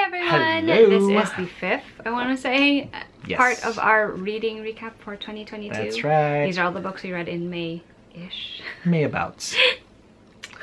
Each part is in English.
everyone! Hello. This is the fifth, I want to say, Yes. part of our reading recap for 2022. That's right. These are all the books we read in May-ish. Mayabouts.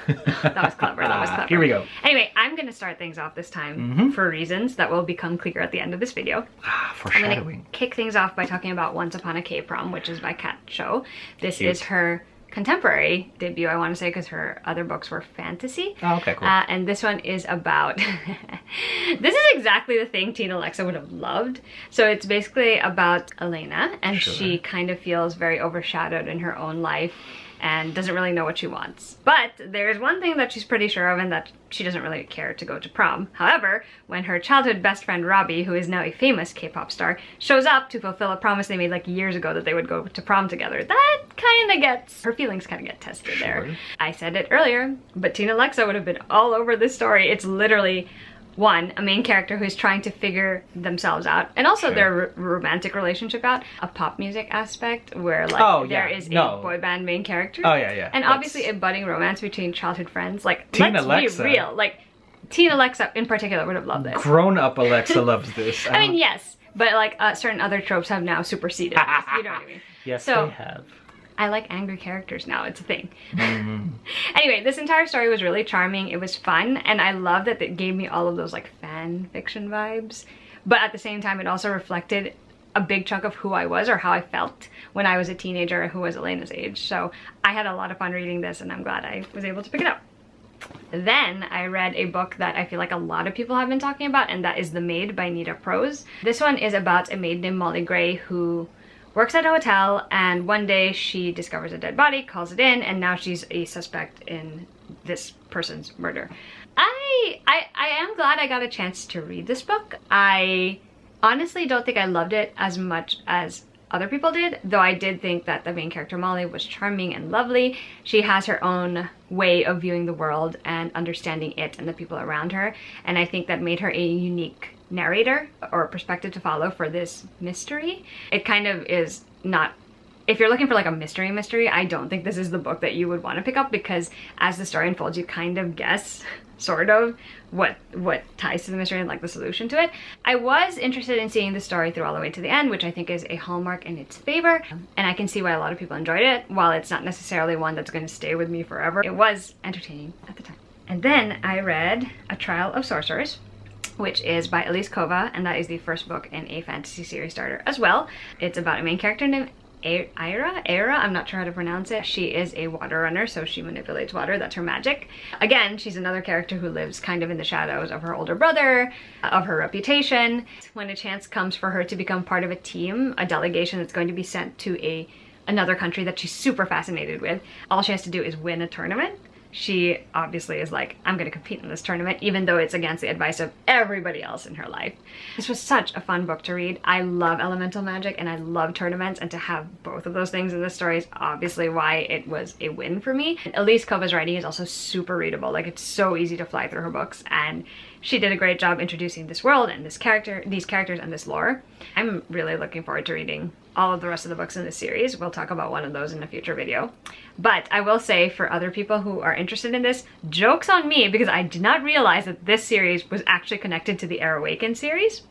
That was clever, that was clever. Here we go. Anyway, I'm going to start things off this time for reasons that will become clear at the end of this video. I'm Foreshadowing. going to kick things off by talking about Once Upon a K-Prom, which is by Kat Cho. This Cute. is her contemporary debut, I want to say, because her other books were fantasy. Oh, okay, cool. And this one is about this is exactly the thing Tina Alexa would have loved. So it's basically about Elena, and she kind of feels very overshadowed in her own life and doesn't really know what she wants. But there's one thing that she's pretty sure of, and that she doesn't really care to go to prom. However, when her childhood best friend Robbie, who is now a famous K-pop star, shows up to fulfill a promise they made like years ago that they would go to prom together, that kind of gets, her feelings kind of get tested there. I said it earlier, but Tina Alexa would have been all over this story. It's literally one, a main character who's trying to figure themselves out, and also their romantic relationship out, a pop music aspect where like there is a boy band main character. Oh yeah. And obviously a budding romance between childhood friends. Like, Tina let's Alexa. be real. Like, Tina Alexa in particular would have loved this. Grown-up Alexa loves this. I mean, yes, but like certain other tropes have now superseded this, you know what I mean? Yes, So, they have. I like angry characters now, it's a thing. Anyway, this entire story was really charming, it was fun, and I love that it gave me all of those like fan fiction vibes. But at the same time, it also reflected a big chunk of who I was, or how I felt when I was a teenager who was Elena's age. So I had a lot of fun reading this, and I'm glad I was able to pick it up. Then I read a book that I feel like a lot of people have been talking about, and that is The Maid by Nita Prose. This one is about a maid named Molly Gray who works at a hotel, and one day she discovers a dead body, calls it in, and now she's a suspect in this person's murder. I am glad I got a chance to read this book. I honestly don't think I loved it as much as other people did, though I did think that the main character Molly was charming and lovely. She has her own way of viewing the world and understanding it and the people around her, and I think that made her a unique narrator or perspective to follow for this mystery. It kind of is not, if you're looking for like a mystery, I don't think this is the book that you would want to pick up, because as the story unfolds you kind of guess sort of what ties to the mystery and like the solution to it. I was interested in seeing the story through all the way to the end, which I think is a hallmark in its favor, and I can see why a lot of people enjoyed it. While it's not necessarily one that's going to stay with me forever, it was entertaining at the time. And then I read A Trial of Sorcerers, which is by Elise Kova, and that is the first book in a fantasy series starter as well. It's about a main character named Ira, I'm not sure how to pronounce it. She is a water runner, so she manipulates water, that's her magic. Again, she's another character who lives kind of in the shadows of her older brother, of her reputation. When a chance comes for her to become part of a team, a delegation that's going to be sent to another country that she's super fascinated with, all she has to do is win a tournament. She obviously is like, I'm gonna compete in this tournament, even though it's against the advice of everybody else in her life. This was such a fun book to read. I love elemental magic and I love tournaments, and to have both of those things in this story is obviously why it was a win for me. And Elise Kova's writing is also super readable. Like, it's so easy to fly through her books, and she did a great job introducing this world and these characters and this lore. I'm really looking forward to reading all of the rest of the books in this series. We'll talk about one of those in a future video. But I will say, for other people who are interested in this, joke's on me, because I did not realize that this series was actually connected to the Air Awakened series.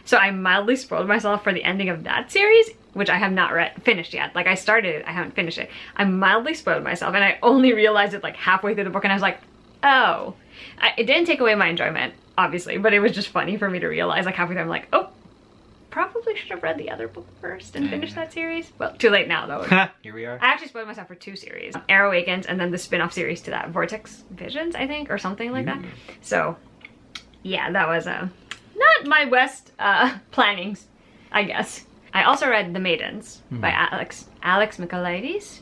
So I mildly spoiled myself for the ending of that series, which I have not finished yet. Like, I started it, I haven't finished it. I mildly spoiled myself, and I only realized it like halfway through the book, and I was like, oh. It didn't take away my enjoyment, obviously, but it was just funny for me to realize like halfway through I'm like, oh, probably should have read the other book first and finished that series. Well, too late now though. Here we are. I actually spoiled myself for two series. Air Awakens, and then the spin-off series to that, Vortex Visions, I think, or something like that. So yeah, that was not my best plannings, I guess. I also read The Maidens by Alex Michaelides.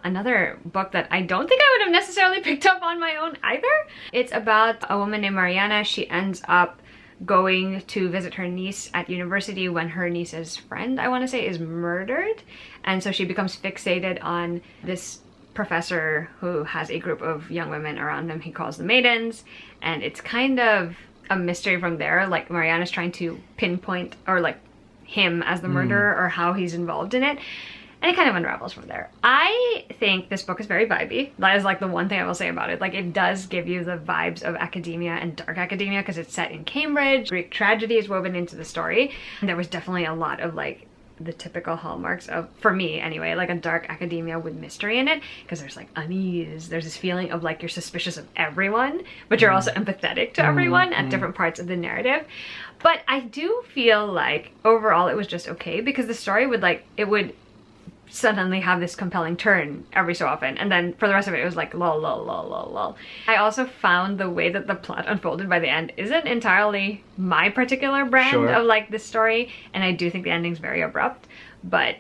Another book that I don't think I would have necessarily picked up on my own either. It's about a woman named Mariana. She ends up going to visit her niece at university when her niece's friend, I want to say, is murdered. And so she becomes fixated on this professor who has a group of young women around him he calls the Maidens. And it's kind of a mystery from there. Like, Mariana's trying to pinpoint, or like, him as the murderer, or how he's involved in it. And it kind of unravels from there. I think this book is very vibey. That is like the one thing I will say about it. Like it does give you the vibes of academia and dark academia because it's set in Cambridge. Greek tragedy is woven into the story. And there was definitely a lot of like the typical hallmarks of, for me anyway, like a dark academia with mystery in it, because there's like unease, there's this feeling of like you're suspicious of everyone, but you're also empathetic to everyone at different parts of the narrative. But I do feel like overall it was just okay, because the story would like, it would suddenly have this compelling turn every so often, and then for the rest of it was like lol lol lol lol lol. I also found the way that the plot unfolded by the end isn't entirely my particular brand of like this story, and I do think the ending's very abrupt, but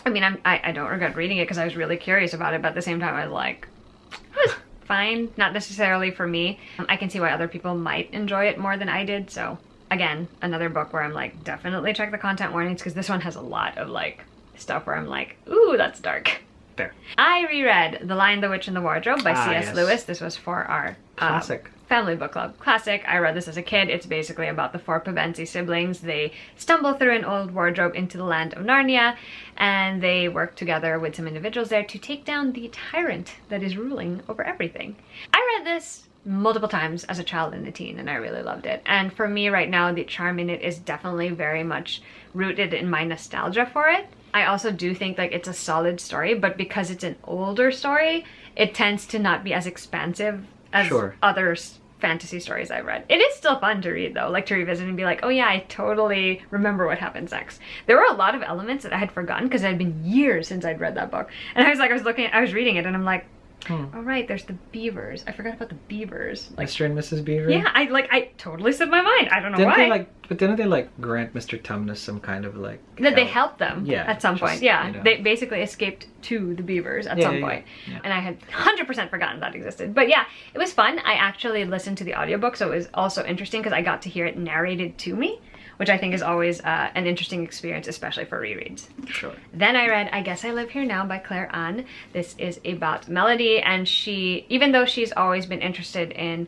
I mean I don't regret reading it because I was really curious about it, but at the same time I was like, it was fine, not necessarily for me. I can see why other people might enjoy it more than I did, so again, another book where I'm like, definitely check the content warnings, because this one has a lot of like stuff where I'm like, ooh, that's dark. There. I reread The Lion, the Witch, and the Wardrobe by C.S. Lewis. This was for our classic family book club. Classic. I read this as a kid. It's basically about the four Pevensie siblings. They stumble through an old wardrobe into the land of Narnia, and they work together with some individuals there to take down the tyrant that is ruling over everything. I read this multiple times as a child and a teen, and I really loved it. And for me right now, the charm in it is definitely very much rooted in my nostalgia for it. I also do think like it's a solid story, but because it's an older story, it tends to not be as expansive as other fantasy stories I've read. It is still fun to read though, like to revisit and be like, oh yeah, I totally remember what happens next. There were a lot of elements that I had forgotten because it had been years since I'd read that book. And I was reading it and I'm like, oh right, there's the beavers. I forgot about the beavers. Like, Mr. and Mrs. Beaver? Yeah, I totally slipped my mind. I don't know why. Didn't they like grant Mr. Tumnus some kind of like that they helped them at some point. Yeah, you know. They basically escaped to the beavers at some point. Yeah. And I had 100% forgotten that existed. But yeah, it was fun. I actually listened to the audiobook, so it was also interesting because I got to hear it narrated to me, which I think is always an interesting experience, especially for rereads. Sure. Then I read I Guess I Live Here Now by Claire Ann. This is about Melody, and she, even though she's always been interested in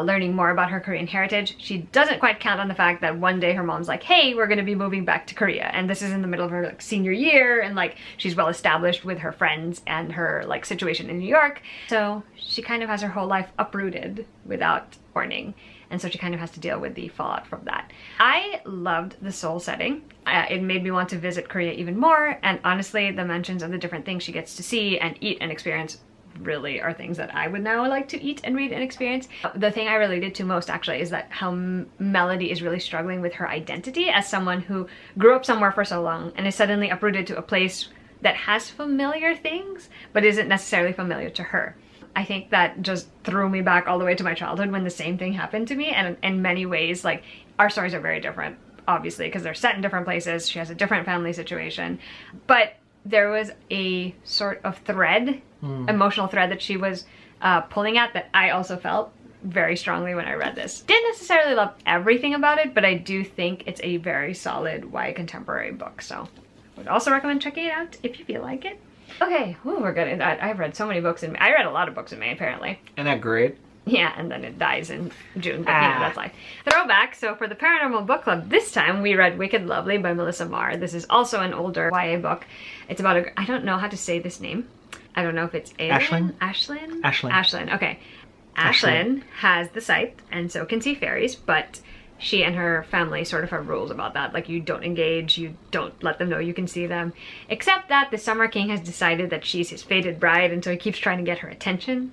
learning more about her Korean heritage, she doesn't quite count on the fact that one day her mom's like, hey, we're gonna be moving back to Korea. And this is in the middle of her like senior year, and like she's well established with her friends and her like situation in New York. So she kind of has her whole life uprooted without warning. And so she kind of has to deal with the fallout from that. I loved the Seoul setting. It made me want to visit Korea even more. And honestly, the mentions of the different things she gets to see and eat and experience really are things that I would now like to eat and read and experience. The thing I related to most actually is that how Melody is really struggling with her identity as someone who grew up somewhere for so long and is suddenly uprooted to a place that has familiar things, but isn't necessarily familiar to her. I think that just threw me back all the way to my childhood when the same thing happened to me, and in many ways, like, our stories are very different, obviously, because they're set in different places. She has a different family situation, but there was a sort of thread, emotional thread that she was pulling at that I also felt very strongly when I read this. Didn't necessarily love everything about it, but I do think it's a very solid YA contemporary book, so I would also recommend checking it out if you feel like it. Okay, ooh, we're good. I've read so many books in May. I read a lot of books in May, apparently. Isn't that great? Yeah, and then it dies in June, but you know, that's life. Throwback, so for the Paranormal Book Club, this time we read Wicked Lovely by Melissa Marr. This is also an older YA book. It's about a, I don't know how to say this name. I don't know if it's Ashlyn? Ashlyn, okay. Ashlyn has the sight, and so can see fairies, but she and her family sort of have rules about that. Like, you don't engage, you don't let them know you can see them. Except that the Summer King has decided that she's his fated bride, and so he keeps trying to get her attention.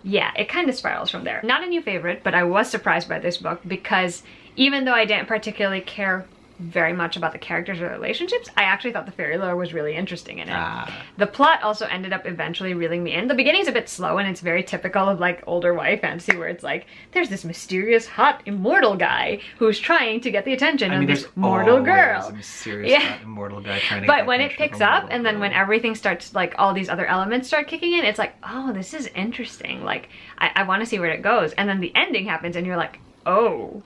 Yeah, it kind of spirals from there. Not a new favorite, but I was surprised by this book because even though I didn't particularly care very much about the characters or relationships, I actually thought the fairy lore was really interesting in it. The plot also ended up eventually reeling me in. The beginning's a bit slow, and it's very typical of like older YA fantasy where it's like, there's this mysterious, hot, immortal guy who's trying to get the attention of this mortal girl. A mysterious, hot, immortal guy trying to but when it picks up, and then when everything starts, like all these other elements start kicking in, it's like, oh, this is interesting. Like, I want to see where it goes. And then the ending happens, and you're like, oh,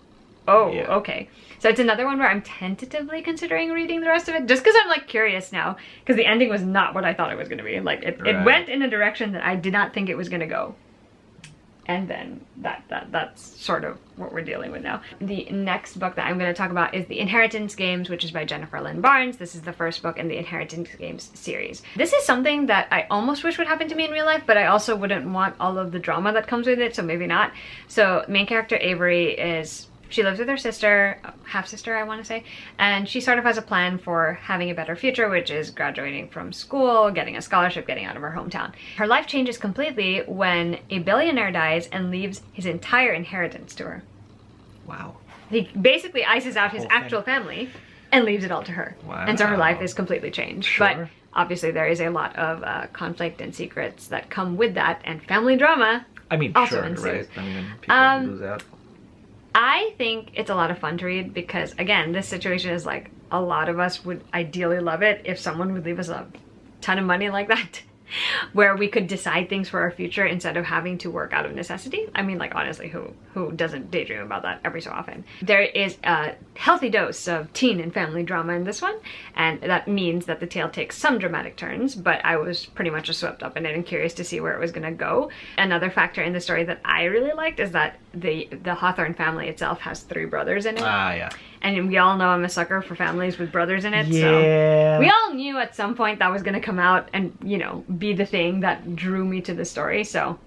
yeah. Okay. So it's another one where I'm tentatively considering reading the rest of it, just because I'm like curious now, because the ending was not what I thought it was going to be. Like, it went in a direction that I did not think it was going to go. And then that's sort of what we're dealing with now. The next book that I'm going to talk about is The Inheritance Games, which is by Jennifer Lynn Barnes. This is the first book in the Inheritance Games series. This is something that I almost wish would happen to me in real life, but I also wouldn't want all of the drama that comes with it, so maybe not. So main character Avery she lives with her sister, half-sister I want to say, and she sort of has a plan for having a better future, which is graduating from school, getting a scholarship, getting out of her hometown. Her life changes completely when a billionaire dies and leaves his entire inheritance to her. Wow. He basically ices out his actual family and leaves it all to her. Wow. And so her life is completely changed. Sure. But obviously there is a lot of conflict and secrets that come with that, and family drama I mean, also sure, ensues. right? I mean, people lose out. I think it's a lot of fun to read because, again, this situation is like a lot of us would ideally love it if someone would leave us a ton of money like that, where we could decide things for our future instead of having to work out of necessity. I mean, like, honestly, who doesn't daydream about that every so often? There is a healthy dose of teen and family drama in this one, and that means that the tale takes some dramatic turns, but I was pretty much just swept up in it and curious to see where it was going to go. Another factor in the story that I really liked is that the Hawthorne family itself has 3 brothers in it. Ah, yeah. And we all know I'm a sucker for families with brothers in it, Yeah. so we all knew at some point that was going to come out and, you know, be the thing that drew me to the story, so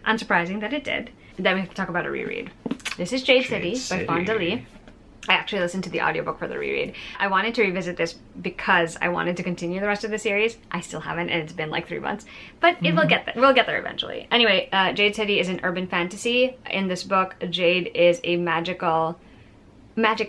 unsurprising that it did. Then we have to talk about a reread. This is Jade City by Fonda Lee. I actually listened to the audiobook for the reread. I wanted to revisit this because I wanted to continue the rest of the series. I still haven't, and it's been like 3 months, but it will get there. We'll get there eventually. Anyway, Jade City is an urban fantasy. In this book, Jade is a magic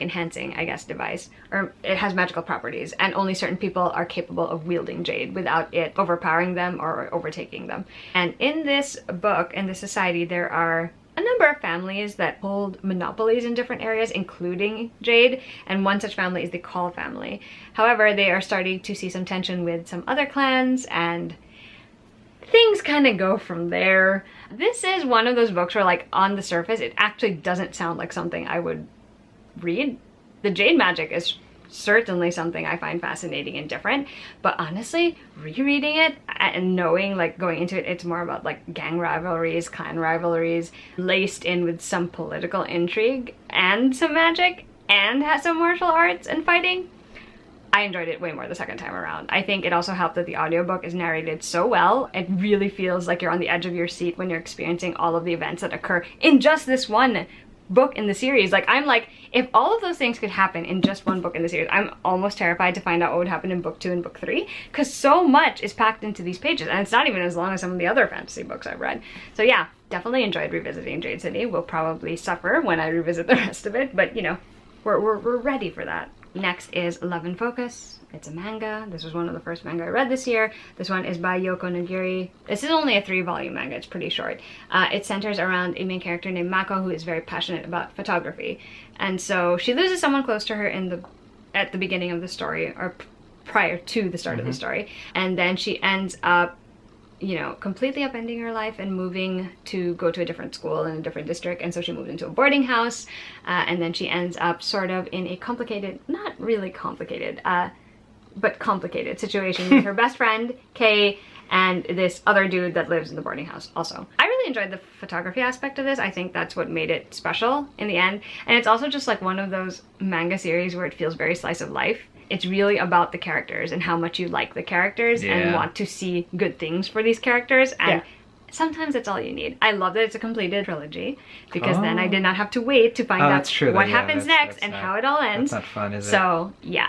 enhancing, I guess, device, or it has magical properties, and only certain people are capable of wielding Jade without it overpowering them or overtaking them. And in this book, in this society, there are a number of families that hold monopolies in different areas, including Jade, and one such family is the Call family. However, they are starting to see some tension with some other clans, and things kind of go from there. This is one of those books where, like, on the surface, it actually doesn't sound like something I would read. The Jade magic is certainly something I find fascinating and different, but honestly, rereading it and knowing, like, going into it, it's more about like gang rivalries, clan rivalries, laced in with some political intrigue and some magic, and has some martial arts and fighting. I enjoyed it way more the second time around. I think it also helped that the audiobook is narrated so well. It really feels like you're on the edge of your seat when you're experiencing all of the events that occur in just this one book in the series. Like, I'm like, if all of those things could happen in just one book in the series, I'm almost terrified to find out what would happen in book 2 and book 3, because so much is packed into these pages, and it's not even as long as some of the other fantasy books I've read. So yeah, definitely enjoyed revisiting Jade City. We'll probably suffer when I revisit the rest of it, but you know, we're ready for that. Next is Love and Focus. It's a manga. This was one of the first manga I read this year. This one is by Yoko Nagiri. This is only a 3-volume manga. It's pretty short. It centers around a main character named Mako, who is very passionate about photography. And so she loses someone close to her at the beginning of the story, or prior to the start of the story. And then she ends up, you know, completely upending her life and moving to go to a different school in a different district. And so she moved into a boarding house, and then she ends up sort of in a complicated, not really complicated, but complicated situation with her best friend, Kay, and this other dude that lives in the boarding house also. I really enjoyed the photography aspect of this. I think that's what made it special in the end. And it's also just like one of those manga series where it feels very slice of life. It's really about the characters and how much you like the characters and want to see good things for these characters. And sometimes that's all you need. I love that it's a completed trilogy, because then I did not have to wait to find out what happens next and how it all ends. That's not fun, is it? So yeah,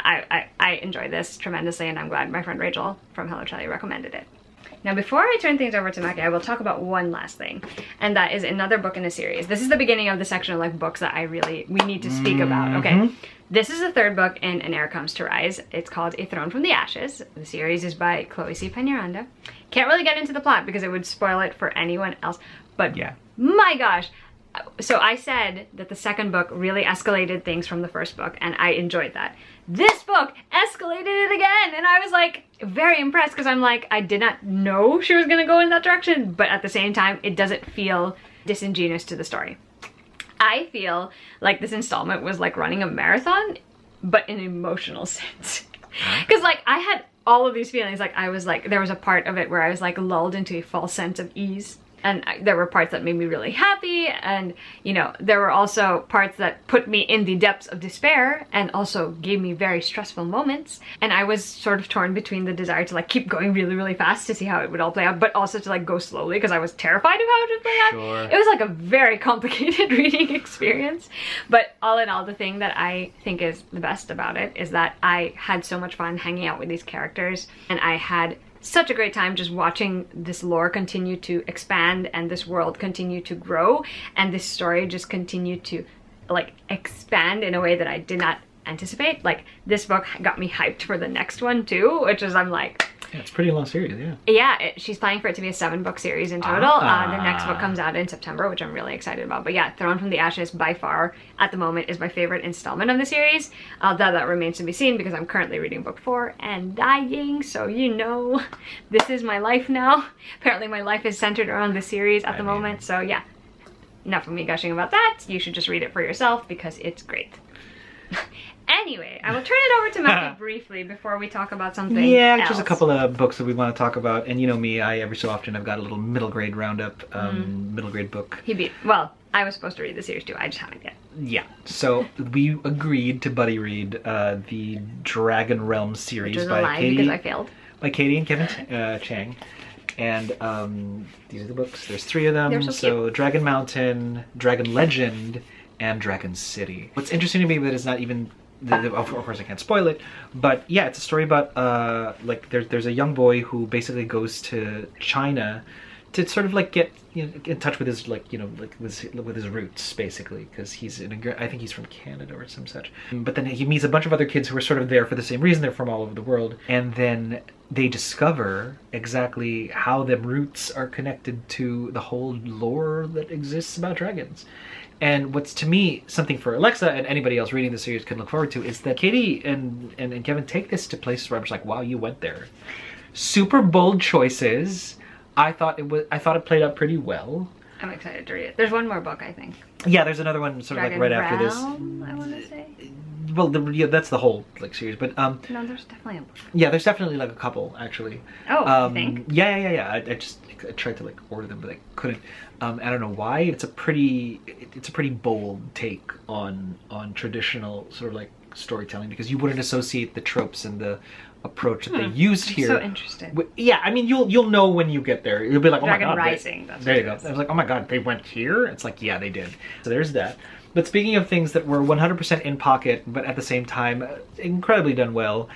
I enjoyed this tremendously, and I'm glad my friend Rachel from Hello Charlie recommended it. Now, before I turn things over to Maki, I will talk about one last thing, and that is another book in a series. This is the beginning of the section of like books that we need to speak about, okay? This is the 3rd book in An Heir Comes to Rise. It's called A Throne from the Ashes. The series is by Chloe C. Peñaranda. Can't really get into the plot because it would spoil it for anyone else, but yeah, my gosh. So I said that the 2nd book really escalated things from the 1st book, and I enjoyed that. This book escalated it again, and I was like very impressed, because I'm like, I did not know she was gonna go in that direction, but at the same time, it doesn't feel disingenuous to the story. I feel like this installment was like running a marathon, but in an emotional sense. Because like I had all of these feelings. Like I was like, there was a part of it where I was like lulled into a false sense of ease And there were parts that made me really happy, and you know, there were also parts that put me in the depths of despair and also gave me very stressful moments. And I was sort of torn between the desire to like keep going really, really fast to see how it would all play out, but also to like go slowly because I was terrified of how it would play out. Sure. It was like a very complicated reading experience. But all in all, the thing that I think is the best about it is that I had so much fun hanging out with these characters, and I had such a great time just watching this lore continue to expand and this world continue to grow and this story just continue to like expand in a way that I did not anticipate. Like this book got me hyped for the next one too, which is I'm like, yeah, it's a pretty long series, yeah. Yeah, she's planning for it to be a 7-book series in total. The next book comes out in September, which I'm really excited about. But yeah, Thrown from the Ashes by far at the moment is my favorite installment of the series. Though that remains to be seen because I'm currently reading book 4 and dying. So you know, this is my life now. Apparently my life is centered around the series at the moment. So yeah, enough of me gushing about that. You should just read it for yourself because it's great. Anyway, I will turn it over to Matthew briefly before we talk about something else. Just a couple of books that we want to talk about. And you know me, every so often I've got a little middle grade roundup, middle grade book. Well, I was supposed to read the series too, I just haven't yet. Yeah, so we agreed to buddy read the Dragon Realm series Which was by a lie Katie. because I failed. By Katie and Kevin Chang. And these are the books. There's 3 of them. They're so cute. Dragon Mountain, Dragon Legend, and Dragon City. What's interesting to me that it's not even... of course I can't spoil it, but yeah, it's a story about like there's a young boy who basically goes to China to sort of like get in touch with his like with his roots basically, because he's I think he's from Canada or some such. But then he meets a bunch of other kids who are sort of there for the same reason. They're from all over the world, and then they discover exactly how them roots are connected to the whole lore that exists about dragons. And what's, to me, something for Alexa and anybody else reading the series can look forward to is that Katie and Kevin take this to places where I'm just like, wow, you went there. Super bold choices. I thought it played out pretty well. I'm excited to read it. There's one more book, I think. Yeah, there's another one sort of like right after this. I want to say. Well, that's the whole like series, but no, there's definitely a book. Yeah, there's definitely like a couple actually. Oh, I think. Yeah. I tried to like order them, but I couldn't. I don't know why. It's a pretty bold take on traditional sort of like storytelling, because you wouldn't associate the tropes and the approach that they used here. So interesting. Yeah, I mean, you'll know when you get there. You'll be like, oh Dragon my god, Rising. There you go. I was like, oh my god, they went here. It's like, yeah, they did. So there's that. But speaking of things that were 100% in pocket, but at the same time incredibly done well.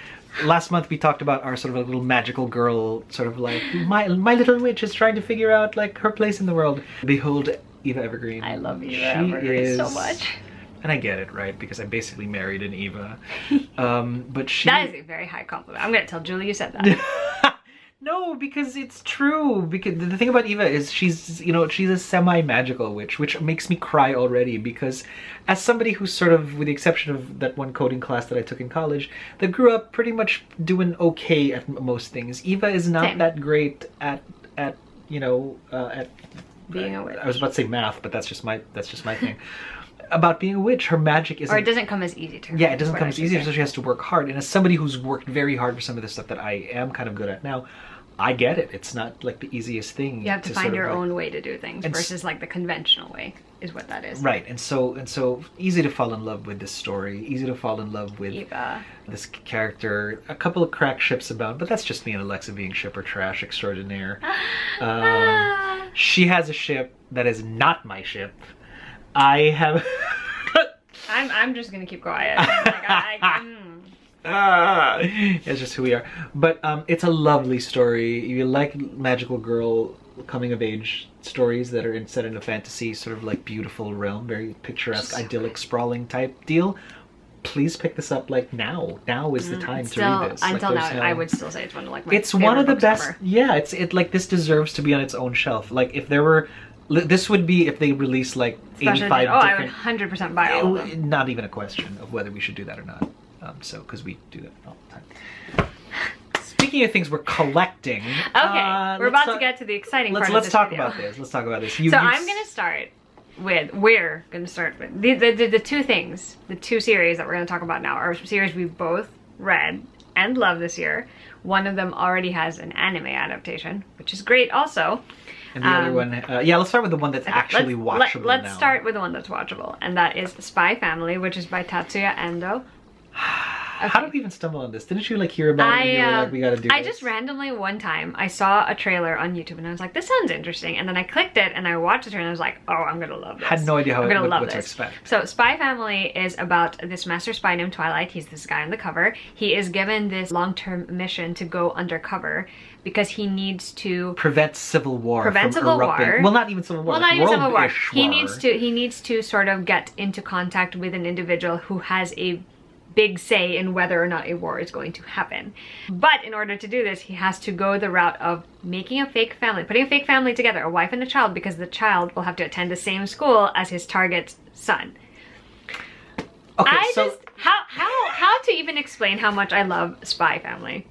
Last month we talked about our sort of little magical girl, sort of like my little witch is trying to figure out like her place in the world. Behold, Eva Evergreen. I love Eva Evergreen so much. And I get it, right? Because I basically married an Eva. But she... That is a very high compliment. I'm gonna tell Julie you said that. No, because it's true. Because the thing about Eva is she's a semi-magical witch, which makes me cry already, because as somebody who's sort of, with the exception of that one coding class that I took in college, that grew up pretty much doing okay at most things, Eva is not that great at being a witch. I was about to say math, but that's just my thing. About being a witch, her magic isn't... Or it doesn't come as easy to her. Yeah, it doesn't come as easy, so she has to work hard. And as somebody who's worked very hard for some of the stuff that I am kind of good at now, I get it. It's not like the easiest thing. You have to find sort of your like, own way to do things versus like the conventional way, is what that is. Right, and so easy to fall in love with this story, easy to fall in love with Eva. This character. A couple of crack ships about, but that's just me and Alexa being shipper trash extraordinaire. She has a ship that is not my ship. I have... I'm just gonna keep quiet. It's just who we are. But it's a lovely story. You like magical girl coming of age stories that are set in a fantasy sort of like beautiful realm, very picturesque, idyllic, sprawling type deal. Please pick this up like now. Now is the time to read this. Until like, now, I would still say it's one of like my It's one of the best. Ever. Yeah, it like this deserves to be on its own shelf. Like if there were, this would be if they released like 85 different. I would 100% buy all of them. Not even a question of whether we should do that or not. Because we do that all the time. Speaking of things we're collecting. Okay, we're about to get to the exciting part of this Let's talk video. about this. Let's talk about this. We're gonna start with the two things, the two series that we're gonna talk about now are series we've both read and loved this year. One of them already has an anime adaptation, which is great also. And the other one, yeah, let's start with the one that's actually watchable let's now. start with the one that's watchable, and that is Spy Family, which is by Tatsuya Endo. Okay. How did we even stumble on this? Didn't you like hear about it and you were like, we gotta do I this? just randomly one time, I saw a trailer on YouTube and I was like, this sounds interesting. And then I clicked it and I watched the trailer and I was like, oh, I'm gonna love this. Had no idea what to expect. So Spy Family is about this master spy named Twilight. He's this guy on the cover. He is given this long-term mission to go undercover because he needs to prevent civil war. Prevent civil war. Well, not even civil war. Well, not even civil war. He war. needs to sort of get into contact with an individual who has a big say in whether or not a war is going to happen. But in order to do this, he has to go the route of making a fake family, putting a fake family together, a wife and a child, because the child will have to attend the same school as his target's son. Okay, so how to even explain how much I love Spy Family?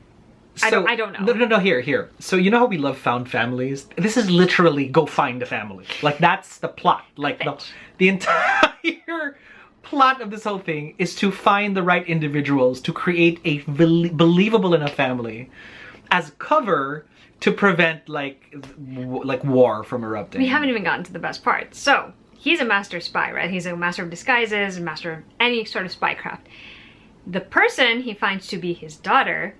So, I don't know. No, here. So you know how we love found families? This is literally go find a family. Like, that's the plot. Like, the entire plot of this whole thing is to find the right individuals to create a believable enough family as cover to prevent like war from erupting. We haven't even gotten to the best part. So he's a master spy, right? He's a master of disguises, a master of any sort of spycraft. The person he finds to be his daughter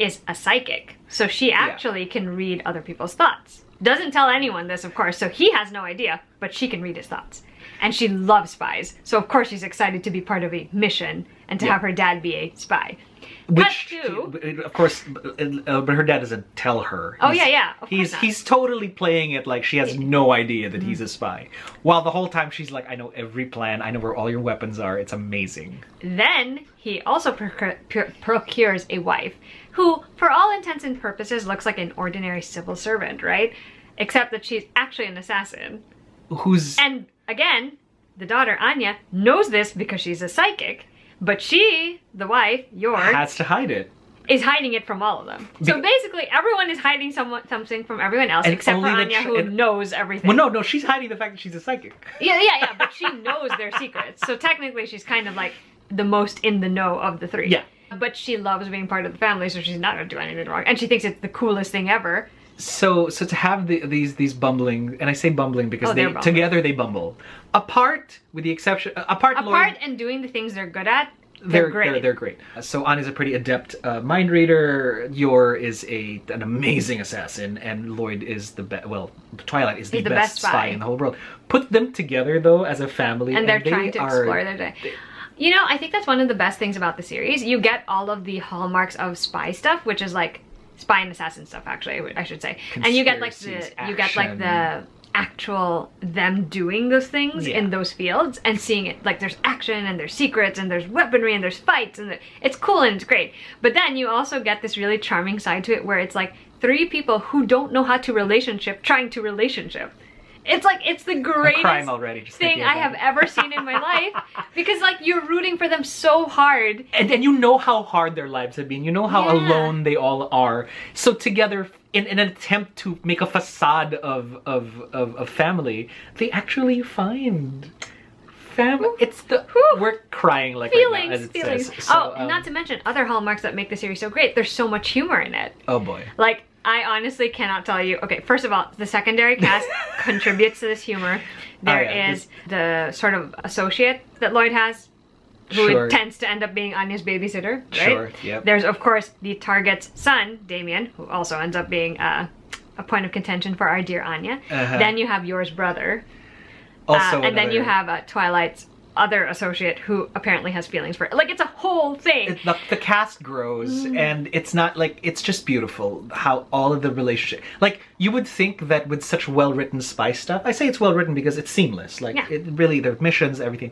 is a psychic, so she actually can read other people's thoughts. Doesn't tell anyone this, of course, so he has no idea, but she can read his thoughts. And she loves spies, so of course she's excited to be part of a mission and to have her dad be a spy. Which, of course, but her dad doesn't tell her. He's totally playing it like she has no idea that he's a spy. While the whole time she's like, I know every plan, I know where all your weapons are, it's amazing. Then he also procures a wife who, for all intents and purposes, looks like an ordinary civil servant, right? Except that she's actually an assassin. And again, the daughter, Anya, knows this because she's a psychic. But she, the wife, has to hide it. Is hiding it from all of them. So basically, everyone is hiding something from everyone else, except for Anya, who knows everything. Well, no, she's hiding the fact that she's a psychic. Yeah, but she knows their secrets. So technically, she's kind of like the most in the know of the three. Yeah. But she loves being part of the family, so she's not going to do anything wrong. And she thinks it's the coolest thing ever. So to have these bumbling, and I say bumbling because together they bumble. Apart, with the exception, Lloyd, and doing the things they're good at, they're great. They're great. So Anya's a pretty adept mind reader. Yor is an amazing assassin, and Lloyd is Twilight is the best spy in the whole world. Put them together though as a family, and they're trying to explore their day. You know, I think that's one of the best things about the series. You get all of the hallmarks of spy stuff, which is like spy and assassin stuff, actually, I should say. And you get like the actual them doing those things in those fields and seeing it, like there's action and there's secrets and there's weaponry and there's fights and it's cool and it's great. But then you also get this really charming side to it where it's like three people who don't know how to relationship trying to relationship. It's like, it's the greatest thing I have ever seen in my life, because like you're rooting for them so hard. And you know how hard their lives have been. You know how alone they all are. So together, in an attempt to make a facade of family, they actually find family. It's we're crying like feelings, right now, as it feelings. says. So, and not to mention other hallmarks that make the series so great. There's so much humor in it. Oh boy. Like, I honestly cannot tell you. Okay, first of all, the secondary cast contributes to this humor. There is the sort of associate that Lloyd has, who tends to end up being Anya's babysitter, right? Sure, yep. There's, of course, the target's son, Damien, who also ends up being a point of contention for our dear Anya. Then you have Yor's brother. And then you have Twilight's other associate who apparently has feelings for it. Like, it's a whole thing. The cast grows, and it's not like, it's just beautiful how all of the relationship, like, you would think that with such well-written spy stuff, I say it's well-written because it's seamless, like, it really, their missions, everything,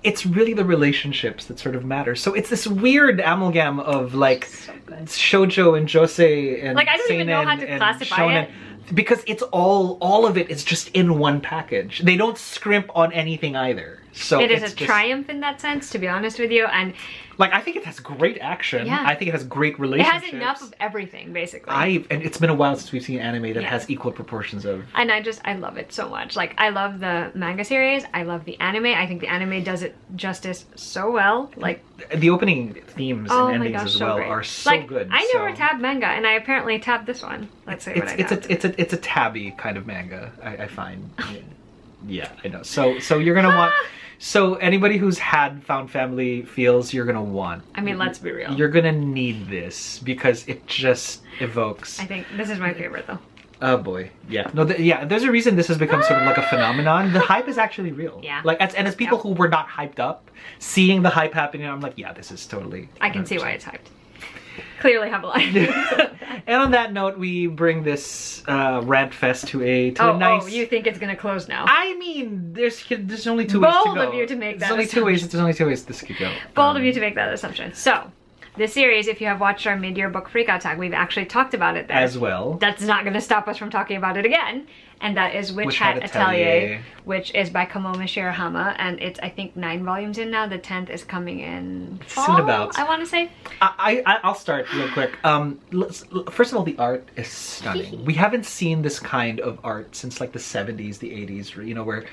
it's really the relationships that sort of matter. So it's this weird amalgam of, like, shoujo and josei and like, I don't even know how to classify it. Because it's all of it is just in one package. They don't scrimp on anything either. So it is a triumph in that sense, to be honest with you. And like, I think it has great action. I think it has great relationships. It has enough of everything, basically. And it's been a while since we've seen anime that has equal proportions of. And I love it so much. Like, I love the manga series. I love the anime. I think the anime does it justice so well. Like, the opening themes Oh and my endings gosh, as so well great. are so like, good. I never so. tabbed manga, and I apparently tabbed this one. Let's see what I tabbed. It's a tabby kind of manga, I find. Yeah, I know. So you're gonna want. So anybody who's had found family feels you're gonna want. I mean, let's be real. You're gonna need this because it just evokes. I think this is my favorite though. Oh boy, yeah. No, yeah. There's a reason this has become sort of like a phenomenon. The hype is actually real. Yeah. Like, as people who were not hyped up, seeing the hype happening, I'm like, yeah, this is totally. I can see why it's hyped. Clearly have a line. And on that note, we bring this rant fest to a nice. Oh, you think it's gonna close now? I mean, there's only two ways to go. Bold of you to make that. There's only two ways this could go. Bold of you to make that assumption. So, this series, if you have watched our mid-year book freakout tag, we've actually talked about it there. As well. That's not going to stop us from talking about it again. And that is Witch Hat Atelier, which is by Kamome Shirahama. And it's, I think, 9 volumes in now. The 10th is coming in fall, soon about. I want to say. I'll start real quick. First of all, the art is stunning. We haven't seen this kind of art since like the 70s, the 80s, you know, where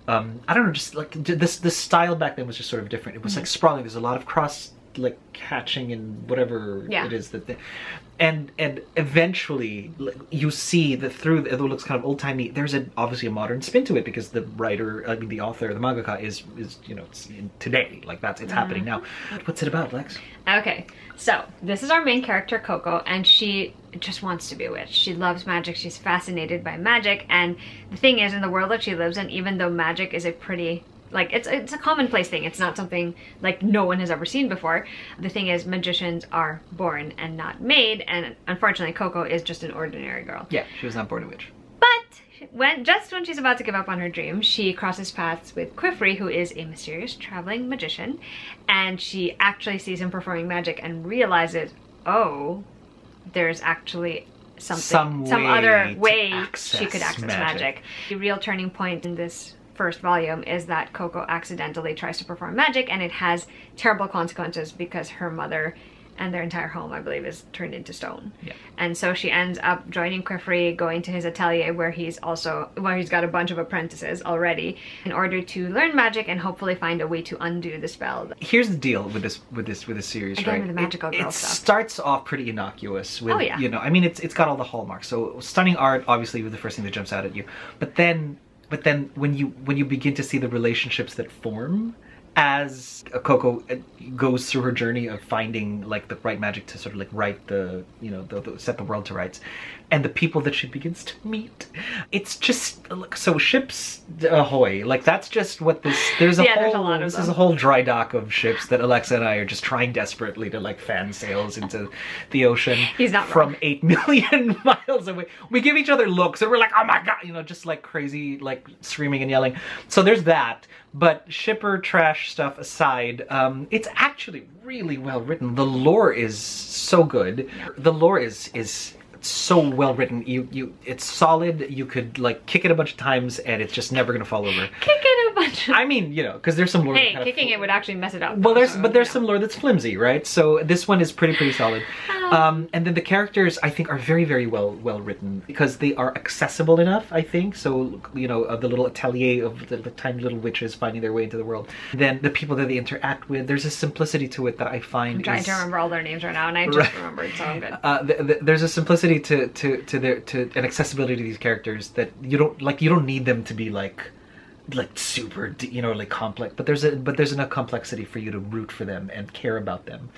I don't know, just like this style back then was just sort of different. It was like sprawling. There's a lot of cross like catching and whatever it is that and eventually you see that through it looks kind of old-timey. There's obviously a modern spin to it because the writer, I mean the author, the mangaka is you know, it's in today, like it's happening now. What's it about, Lex? Okay, so this is our main character, Coco, and she just wants to be a witch. She loves magic. She's fascinated by magic, and the thing is, in the world that she lives in, even though magic is a pretty like it's a commonplace thing. It's not something like no one has ever seen before. The thing is, magicians are born and not made, and unfortunately Coco is just an ordinary girl. Yeah, she was not born a witch. But just when she's about to give up on her dream, she crosses paths with Quifrey, who is a mysterious traveling magician, and she actually sees him performing magic and realizes, oh, there's actually some other way she could access magic. The real turning point in this first volume is that Coco accidentally tries to perform magic, and it has terrible consequences because her mother and their entire home, I believe, is turned into stone. Yeah. And so she ends up joining Quifrey, going to his atelier where he's got a bunch of apprentices already in order to learn magic and hopefully find a way to undo the spell. Here's the deal with this series, again, right? With the magical girl it stuff. Starts off pretty innocuous with, you know, I mean, it's got all the hallmarks. So stunning art, obviously, was the first thing that jumps out at you. But then when you begin to see the relationships that form as Coco goes through her journey of finding like the right magic to sort of like right the, you know, set the world to rights, and the people that she begins to meet, it's just so ships ahoy. Like that's just what this. There's a whole dry dock of ships that Alexa and I are just trying desperately to like fan sails into the ocean. He's not from wrong. 8 million miles away. We give each other looks and we're like, oh my god, you know, just like crazy, like screaming and yelling. So there's that. But shipper trash stuff aside, it's actually really well written. The lore is so good. The lore is so well written. It's solid. You could like kick it a bunch of times and it's just never gonna fall over. Kick it a bunch of... I mean, you know, because there's some lore. Hey, kicking it would actually mess it up. Well, there's some lore that's flimsy, right? So this one is pretty solid. And then the characters, I think, are very well written because they are accessible enough, I think. So, you know, the little atelier of the tiny little witches finding their way into the world. Then the people that they interact with, there's a simplicity to it that I find. I'm trying to remember all their names right now, and I just remembered, so I'm good. There's a simplicity to an accessibility to these characters that you don't need them to be like super, you know, like complex, but there's enough complexity for you to root for them and care about them.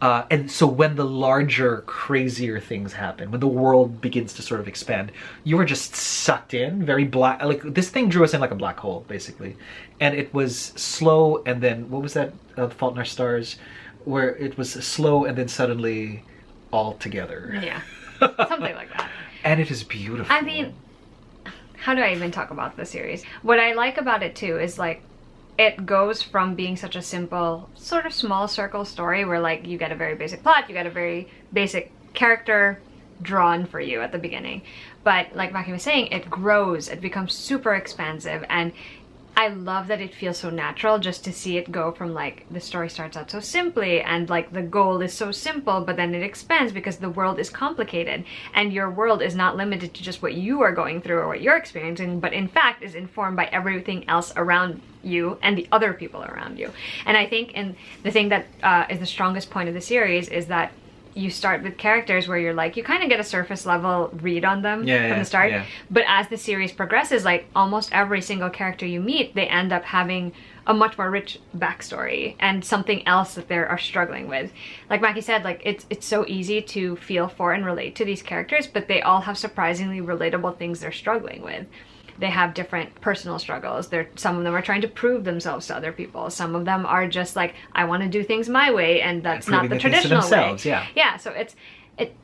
And so when the larger, crazier things happen, when the world begins to sort of expand, you are just sucked in, very black. Like this thing drew us in like a black hole, basically. And it was slow, and then what was that? The Fault in Our Stars, where it was slow and then suddenly all together. Yeah, something like that. And it is beautiful. I mean, how do I even talk about the series? What I like about it too is like it goes from being such a simple sort of small circle story where like you get a very basic plot, you get a very basic character drawn for you at the beginning, but like Maki was saying, it grows, it becomes super expansive, and I love that it feels so natural just to see it go from like the story starts out so simply and like the goal is so simple, but then it expands because the world is complicated and your world is not limited to just what you are going through or what you're experiencing, but in fact is informed by everything else around you and the other people around you. And I think the thing that is the strongest point of the series is that you start with characters where you're like, you kind of get a surface level read on them from the start. Yeah. But as the series progresses, like almost every single character you meet, they end up having a much more rich backstory and something else that they are struggling with. Like Mackie said, like it's so easy to feel for and relate to these characters, but they all have surprisingly relatable things they're struggling with. They have different personal struggles. Some of them are trying to prove themselves to other people. Some of them are just like, I want to do things my way, and that's not the traditional way. Yeah, so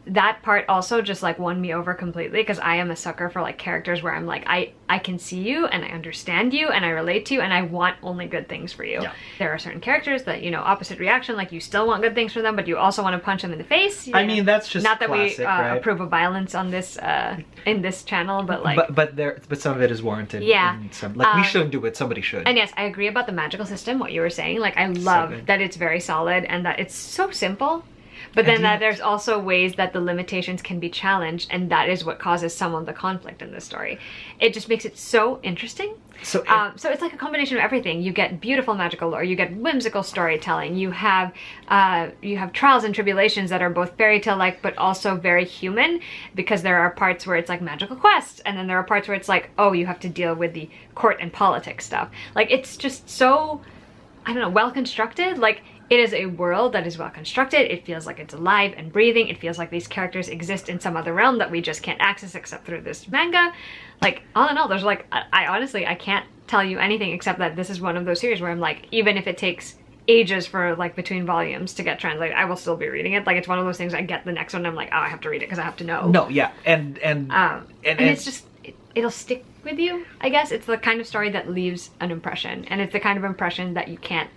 that part also just like won me over completely, because I am a sucker for like characters where I'm like, I can see you and I understand you and I relate to you and I want only good things for you. Yeah. There are certain characters that, you know, opposite reaction, like you still want good things for them, but you also want to punch them in the face. I mean, that's just not that classic, we right? approve of violence on this in this channel, but like but some of it is warranted. Yeah, we shouldn't do it, somebody should. And yes, I agree about the magical system, what you were saying. Like I love that it's very solid and that it's so simple. But then that there's also ways that the limitations can be challenged, and that is what causes some of the conflict in this story. It just makes it so interesting. So it's like a combination of everything. You get beautiful magical lore, you get whimsical storytelling, you have trials and tribulations that are both fairy tale-like but also very human, because there are parts where it's like magical quests, and then there are parts where it's like, oh, you have to deal with the court and politics stuff. Like it's just so, I don't know, well constructed. Like it is a world that is well constructed. It feels like it's alive and breathing. It feels like these characters exist in some other realm that we just can't access except through this manga. Like, all in all, there's like, I honestly, I can't tell you anything except that this is one of those series where I'm like, even if it takes ages for like between volumes to get translated, I will still be reading it. Like it's one of those things, I get the next one and I'm like, oh, I have to read it because I have to know. No, yeah, and it's just, it'll stick with you, I guess. It's the kind of story that leaves an impression, and it's the kind of impression that you can't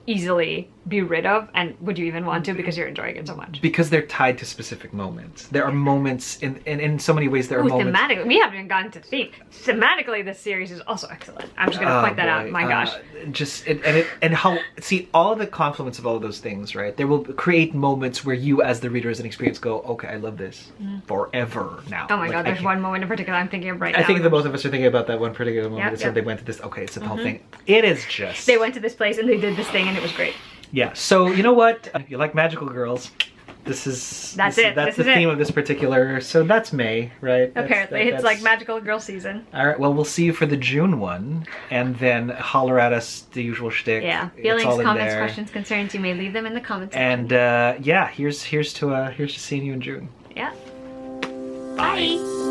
easily be rid of, and would you even want to, because you're enjoying it so much, because they're tied to specific moments. There are moments in so many ways. There are moments thematically, we haven't even gotten to theme. Thematically, this series is also excellent. I'm just gonna point that out. My gosh, and how, see, all of the confluence of all of those things, right? They will create moments where you as the reader as an experience go, okay, I love this forever now. Oh my god, there's one moment in particular I'm thinking of right now. I think the both of us are thinking about that one particular moment. So they went to this, okay, it's the whole thing. It is just, they went to this place and they did this thing and it was great. Yeah, so you know what? If you like magical girls, that's the theme of this particular, so that's May, right? Apparently, it's like magical girl season. All right, well, we'll see you for the June one, and then holler at us, the usual shtick. Yeah, feelings, comments, questions, concerns, you may leave them in the comments section. And yeah, here's to seeing you in June. Yeah. Bye. Bye.